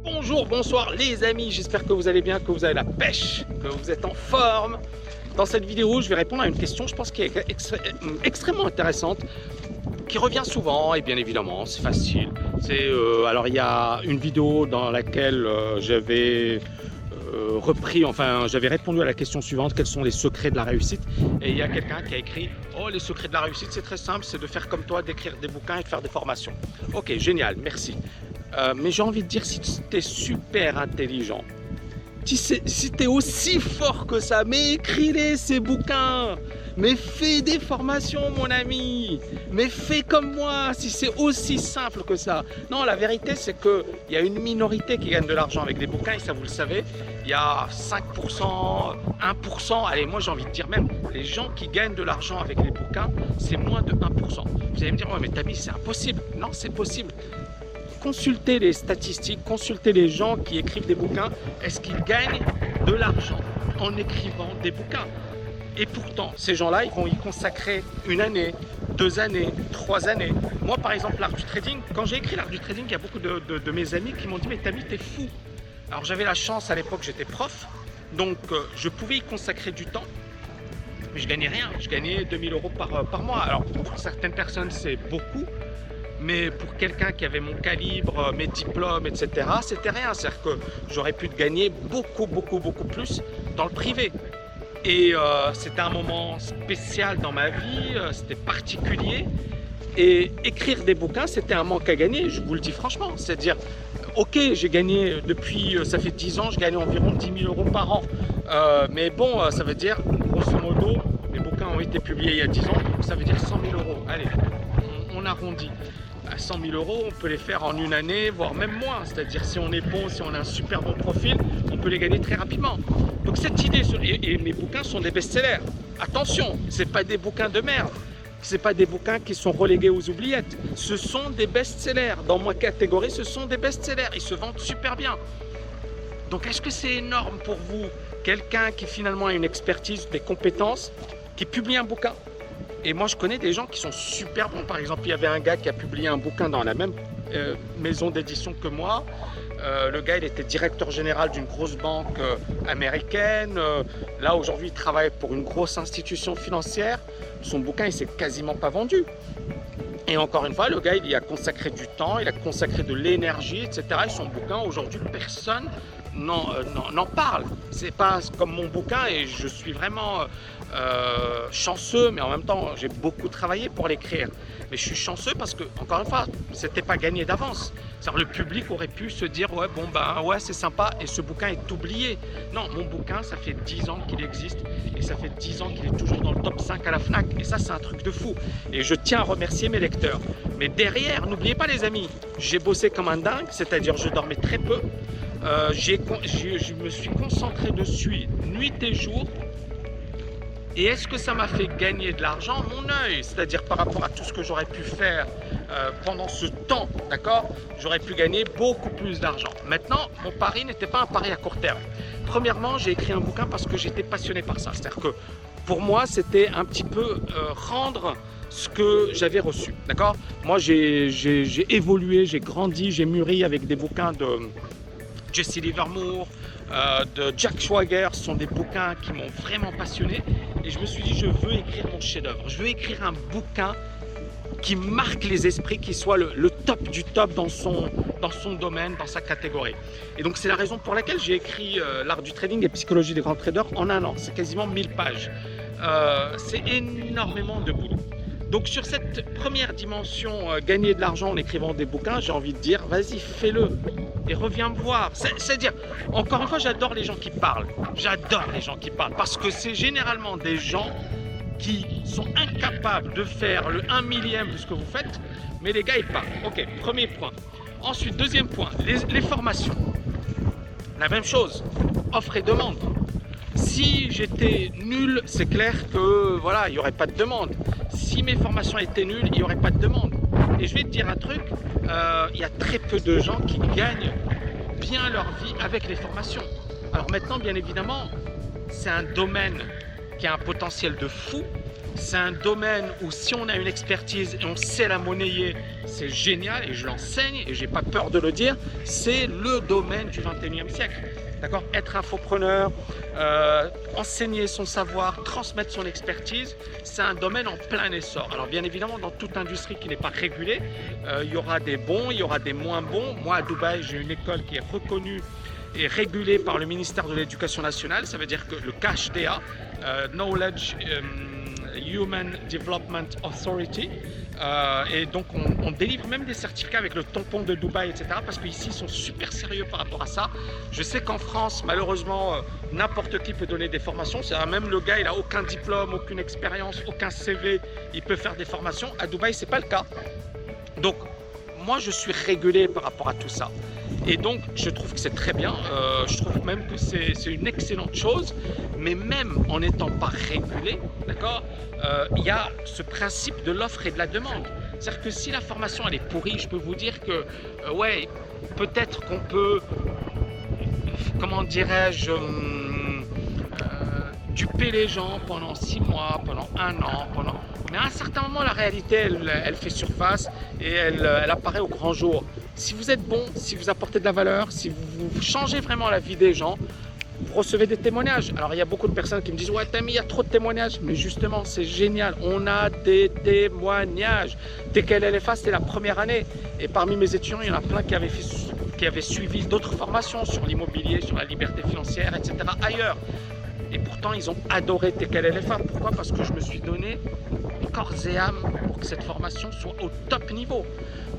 Bonjour, bonsoir les amis, j'espère que vous allez bien, que vous avez la pêche, que vous êtes en forme. Dans cette vidéo, je vais répondre à une question, je pense, qui est extrêmement intéressante, qui revient souvent, et bien évidemment, c'est facile. Alors, il y a une vidéo dans laquelle j'avais j'avais répondu à la question suivante, quels sont les secrets de la réussite? Et il y a quelqu'un qui a écrit, oh, les secrets de la réussite, c'est très simple, c'est de faire comme toi, d'écrire des bouquins et de faire des formations. Ok, génial, merci. Mais j'ai envie de dire, si tu es super intelligent, si tu es aussi fort que ça, mais écris-les ces bouquins, mais fais des formations mon ami, mais fais comme moi si c'est aussi simple que ça. Non, la vérité c'est qu'il y a une minorité qui gagne de l'argent avec des bouquins et ça vous le savez, il y a 5%, 1%, allez moi j'ai envie de dire même, les gens qui gagnent de l'argent avec les bouquins, c'est moins de 1%. Vous allez me dire, ouais mais Tabi c'est impossible. Non, c'est possible. Consultez les statistiques, consultez les gens qui écrivent des bouquins. Est-ce qu'ils gagnent de l'argent en écrivant des bouquins? Et pourtant, ces gens-là, ils vont y consacrer 1 année, 2 années, 3 années. Moi, par exemple, l'art du trading, quand j'ai écrit l'art du trading, il y a beaucoup de mes amis qui m'ont dit « Mais Tabi, t'es fou !» Alors, j'avais la chance, à l'époque, j'étais prof, donc je pouvais y consacrer du temps. Mais je gagnais rien, je gagnais 2000 € par mois. Alors, pour certaines personnes, c'est beaucoup. Mais pour quelqu'un qui avait mon calibre, mes diplômes, etc., c'était rien. C'est-à-dire que j'aurais pu gagner beaucoup plus dans le privé. Et c'était un moment spécial dans ma vie, c'était particulier. Et écrire des bouquins, c'était un manque à gagner, je vous le dis franchement. C'est-à-dire, ok, j'ai gagné depuis, ça fait 10 ans, je gagne environ 10 000 € par an. Mais bon, ça veut dire, grosso modo, les bouquins ont été publiés il y a 10 ans, ça veut dire 100 000 €. Allez, on arrondit. À 100 000 €, on peut les faire en 1 année, voire même moins. C'est-à-dire si on est bon, si on a un super bon profil, on peut les gagner très rapidement. Donc cette idée, et mes bouquins sont des best-sellers. Attention, c'est pas des bouquins de merde. C'est pas des bouquins qui sont relégués aux oubliettes. Ce sont des best-sellers. Dans ma catégorie, ce sont des best-sellers. Ils se vendent super bien. Donc est-ce que c'est énorme pour vous, quelqu'un qui finalement a une expertise, des compétences, qui publie un bouquin? Et moi, je connais des gens qui sont super bons. Par exemple, il y avait un gars qui a publié un bouquin dans la même maison d'édition que moi. Le gars, il était directeur général d'une grosse banque américaine. Là, aujourd'hui, il travaille pour une grosse institution financière. Son bouquin, il s'est quasiment pas vendu. Et encore une fois, le gars, il y a consacré du temps, il a consacré de l'énergie, etc. Et son bouquin, aujourd'hui, personne n'en parle. C'est pas comme mon bouquin et je suis vraiment chanceux, mais en même temps j'ai beaucoup travaillé pour l'écrire. Mais je suis chanceux parce que, encore une fois, c'était pas gagné d'avance. Le public aurait pu se dire ouais bon ben ouais c'est sympa et ce bouquin est oublié. Non, mon bouquin ça fait 10 ans qu'il existe et ça fait 10 ans qu'il est toujours dans le top 5 à la Fnac et ça c'est un truc de fou. Et je tiens à remercier mes lecteurs. Mais derrière, n'oubliez pas les amis, j'ai bossé comme un dingue, c'est-à-dire je dormais très peu. Je me suis concentré dessus nuit et jour. Et est-ce que ça m'a fait gagner de l'argent? Mon œil, c'est-à-dire par rapport à tout ce que j'aurais pu faire pendant ce temps, d'accord? J'aurais pu gagner beaucoup plus d'argent. Maintenant, mon pari n'était pas un pari à court terme. Premièrement, j'ai écrit un bouquin parce que j'étais passionné par ça. C'est-à-dire que pour moi, c'était un petit peu rendre ce que j'avais reçu, d'accord? Moi, j'ai évolué, j'ai grandi, j'ai mûri avec des bouquins de Jesse Livermore, de Jack Schwager. Ce sont des bouquins qui m'ont vraiment passionné et je me suis dit je veux écrire mon chef-d'œuvre, je veux écrire un bouquin qui marque les esprits, qui soit le top du top dans son domaine, dans sa catégorie. Et donc c'est la raison pour laquelle j'ai écrit l'art du trading et psychologie des grands traders en 1 an. C'est quasiment 1000 pages. C'est énormément de boulot. Donc sur cette première dimension, gagner de l'argent en écrivant des bouquins, j'ai envie de dire, vas-y, fais-le et reviens me voir. C'est-à-dire, encore une fois, j'adore les gens qui parlent. J'adore les gens qui parlent parce que c'est généralement des gens qui sont incapables de faire le 1 millième de ce que vous faites, mais les gars, ils parlent. Ok, premier point. Ensuite, deuxième point, les formations. La même chose, offre et demande. Si j'étais nul, c'est clair que voilà, il n'y aurait pas de demande. Si mes formations étaient nulles, il n'y aurait pas de demande. Et je vais te dire un truc, il y a très peu de gens qui gagnent bien leur vie avec les formations. Alors maintenant, bien évidemment, c'est un domaine qui a un potentiel de fou, C'est un domaine où si on a une expertise et on sait la monnayer, c'est génial et je l'enseigne et j'ai pas peur de le dire. C'est le domaine du 21e siècle. D'accord? Être infopreneur, enseigner son savoir, transmettre son expertise, c'est un domaine en plein essor. Alors bien évidemment, dans toute industrie qui n'est pas régulée, il y aura des bons, il y aura des moins bons. Moi à Dubaï, j'ai une école qui est reconnue et régulée par le ministère de l'Éducation nationale. Ça veut dire que le KHDA, Knowledge Human Development Authority, et donc on délivre même des certificats avec le tampon de Dubaï, etc. Parce qu'ici ils sont super sérieux par rapport à ça. Je sais qu'en France, malheureusement, n'importe qui peut donner des formations. C'est même le gars, il n'a aucun diplôme, aucune expérience, aucun CV, il peut faire des formations. À Dubaï, c'est pas le cas. Donc moi, je suis régulé par rapport à tout ça. Et donc, je trouve que c'est très bien. Je trouve même que c'est une excellente chose. Mais même en n'étant pas régulé, d'accord, il y a ce principe de l'offre et de la demande. C'est-à-dire que si la formation elle est pourrie, je peux vous dire que, ouais, peut-être qu'on peut, comment dirais-je, duper les gens pendant 6 mois, pendant 1 an, mais à un certain moment, la réalité, elle fait surface et elle apparaît au grand jour. Si vous êtes bon, si vous apportez de la valeur, si vous changez vraiment la vie des gens, vous recevez des témoignages. Alors, il y a beaucoup de personnes qui me disent « Ouais, Tammy, il y a trop de témoignages. » Mais justement, c'est génial. On a des témoignages. TKL-LFA, c'était la première année. Et parmi mes étudiants, il y en a plein qui avaient suivi d'autres formations sur l'immobilier, sur la liberté financière, etc. ailleurs. Et pourtant, ils ont adoré TKL-LFA. Pourquoi? Parce que je me suis donné corps et âme pour que cette formation soit au top niveau.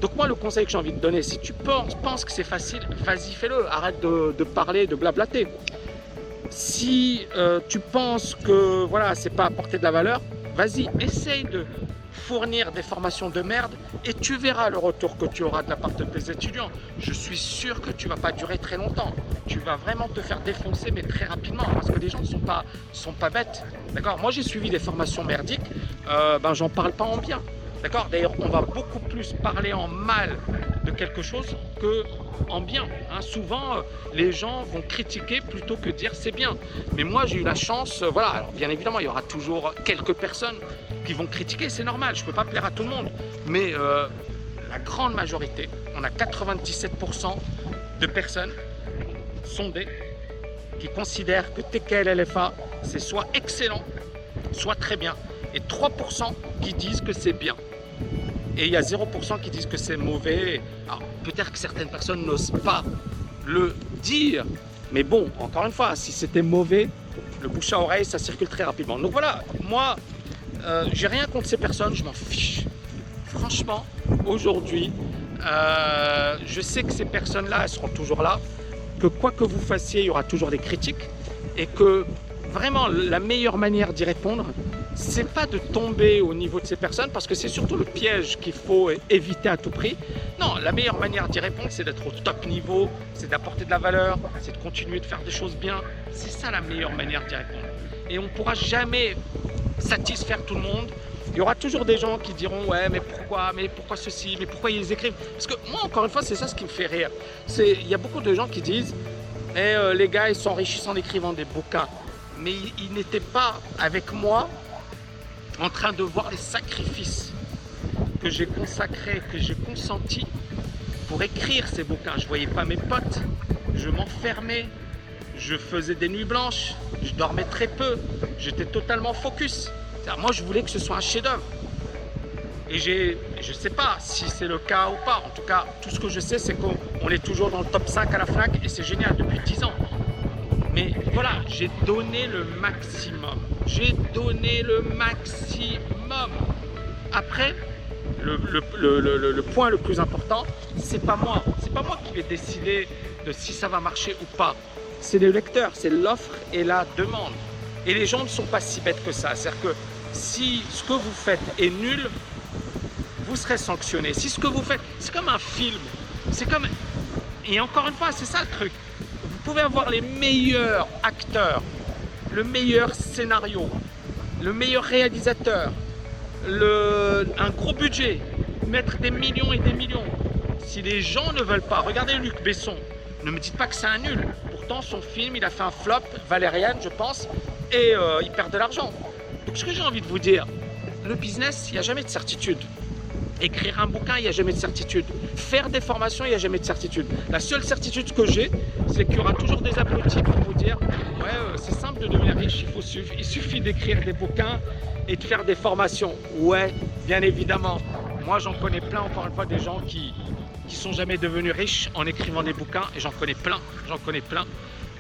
Donc moi, le conseil que j'ai envie de donner, si tu penses que c'est facile, vas-y, fais-le. Arrête de parler, de blablater. Si tu penses que voilà, c'est pas apporter de la valeur, vas-y, essaye de fournir des formations de merde et tu verras le retour que tu auras de la part de tes étudiants. Je suis sûr que tu vas pas durer très longtemps. Tu vas vraiment te faire défoncer, mais très rapidement, parce que les gens ne sont pas bêtes. D'accord? Moi, j'ai suivi des formations merdiques, j'en parle pas en bien. D'accord? D'ailleurs, on va beaucoup plus parler en mal de quelque chose que en bien. Hein. Souvent, les gens vont critiquer plutôt que dire c'est bien. Mais moi, j'ai eu la chance, voilà, alors bien évidemment, il y aura toujours quelques personnes qui vont critiquer, c'est normal, je ne peux pas plaire à tout le monde. Mais la grande majorité, on a 97% de personnes sondées qui considèrent que TKL-LFA, c'est soit excellent, soit très bien. Et 3% qui disent que c'est bien. Et il y a 0% qui disent que c'est mauvais. Alors peut-être que certaines personnes n'osent pas le dire. Mais bon, encore une fois, si c'était mauvais, le bouche à oreille, ça circule très rapidement. Donc voilà, moi, j'ai rien contre ces personnes, je m'en fiche. Franchement, aujourd'hui, je sais que ces personnes-là, elles seront toujours là. Que quoi que vous fassiez, il y aura toujours des critiques. Et que vraiment, la meilleure manière d'y répondre, c'est pas de tomber au niveau de ces personnes, parce que c'est surtout le piège qu'il faut éviter à tout prix. Non, la meilleure manière d'y répondre, c'est d'être au top niveau, c'est d'apporter de la valeur, c'est de continuer de faire des choses bien. C'est ça la meilleure manière d'y répondre. Et on ne pourra jamais satisfaire tout le monde. Il y aura toujours des gens qui diront ouais, mais pourquoi ceci, mais pourquoi ils écrivent. Parce que moi, encore une fois, c'est ça ce qui me fait rire. Il y a beaucoup de gens qui disent les gars, ils s'enrichissent en écrivant des bouquins. Mais ils n'étaient pas avec moi en train de voir les sacrifices que j'ai consacrés, que j'ai consentis pour écrire ces bouquins. Je ne voyais pas mes potes, je m'enfermais, je faisais des nuits blanches, je dormais très peu, j'étais totalement focus. Moi, je voulais que ce soit un chef-d'œuvre. Et je ne sais pas si c'est le cas ou pas. En tout cas, tout ce que je sais, c'est qu'on est toujours dans le top 5 à la FNAC et c'est génial depuis 10 ans. Mais voilà, j'ai donné le maximum. J'ai donné le maximum. Après, le point le plus important, c'est pas moi. C'est pas moi qui vais décider de si ça va marcher ou pas. C'est les lecteurs, c'est l'offre et la demande. Et les gens ne sont pas si bêtes que ça. C'est-à-dire que si ce que vous faites est nul, vous serez sanctionné. Si ce que vous faites, c'est comme un film. C'est comme... Et encore une fois, c'est ça le truc. Vous pouvez avoir les meilleurs acteurs, le meilleur scénario, le meilleur réalisateur, un gros budget, mettre des millions et des millions. Si les gens ne veulent pas, regardez Luc Besson, ne me dites pas que c'est un nul. Pourtant, son film, il a fait un flop, Valériane, je pense, et il perd de l'argent. Donc, ce que j'ai envie de vous dire, le business, il n'y a jamais de certitude. Écrire un bouquin, il n'y a jamais de certitude. Faire des formations, il n'y a jamais de certitude. La seule certitude que j'ai, c'est qu'il y aura toujours des abrutis pour vous dire « Ouais, c'est simple de devenir riche, il suffit d'écrire des bouquins et de faire des formations. » Ouais, bien évidemment. Moi, j'en connais plein, encore une fois, des gens qui sont jamais devenus riches en écrivant des bouquins, et j'en connais plein,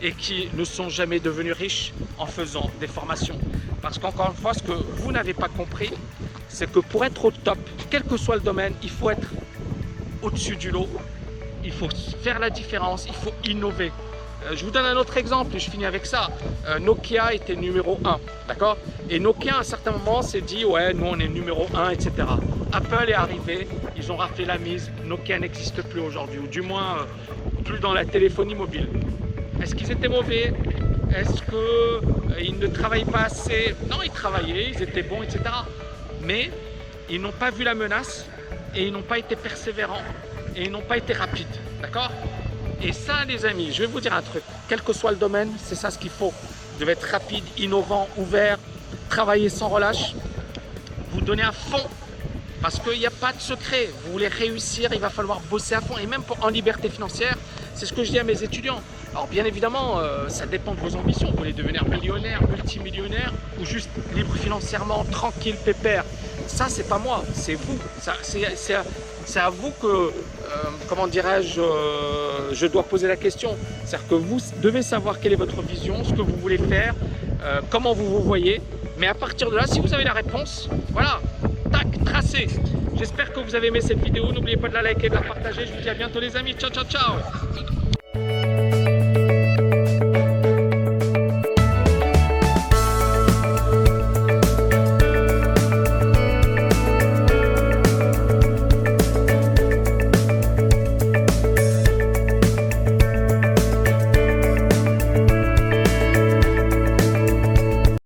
et qui ne sont jamais devenus riches en faisant des formations. Parce qu'encore une fois, ce que vous n'avez pas compris, c'est que pour être au top, quel que soit le domaine, il faut être au-dessus du lot, il faut faire la différence, il faut innover. Je vous donne un autre exemple et je finis avec ça. Nokia était numéro 1, d'accord? Et Nokia à un certain moment s'est dit, ouais, nous on est numéro 1, etc. Apple est arrivé, ils ont raflé la mise, Nokia n'existe plus aujourd'hui, ou du moins plus dans la téléphonie mobile. Est-ce qu'ils étaient mauvais? Est-ce qu'ils ne travaillaient pas assez? Non, ils travaillaient, ils étaient bons, etc. Mais ils n'ont pas vu la menace et ils n'ont pas été persévérants et ils n'ont pas été rapides, d'accord? Et ça, les amis, je vais vous dire un truc, quel que soit le domaine, c'est ça ce qu'il faut. Vous devez être rapide, innovant, ouvert, travailler sans relâche, vous donner à fond, parce qu'il n'y a pas de secret. Vous voulez réussir, il va falloir bosser à fond, et même en liberté financière, c'est ce que je dis à mes étudiants. Alors bien évidemment, ça dépend de vos ambitions. Vous voulez devenir millionnaire, multimillionnaire, ou juste libre financièrement, tranquille, pépère. Ça, c'est pas moi, c'est vous. C'est à vous que, comment dirais-je, je dois poser la question. C'est-à-dire que vous devez savoir quelle est votre vision, ce que vous voulez faire, comment vous vous voyez. Mais à partir de là, si vous avez la réponse, voilà, tac, tracé. J'espère que vous avez aimé cette vidéo. N'oubliez pas de la liker et de la partager. Je vous dis à bientôt les amis. Ciao, ciao, ciao.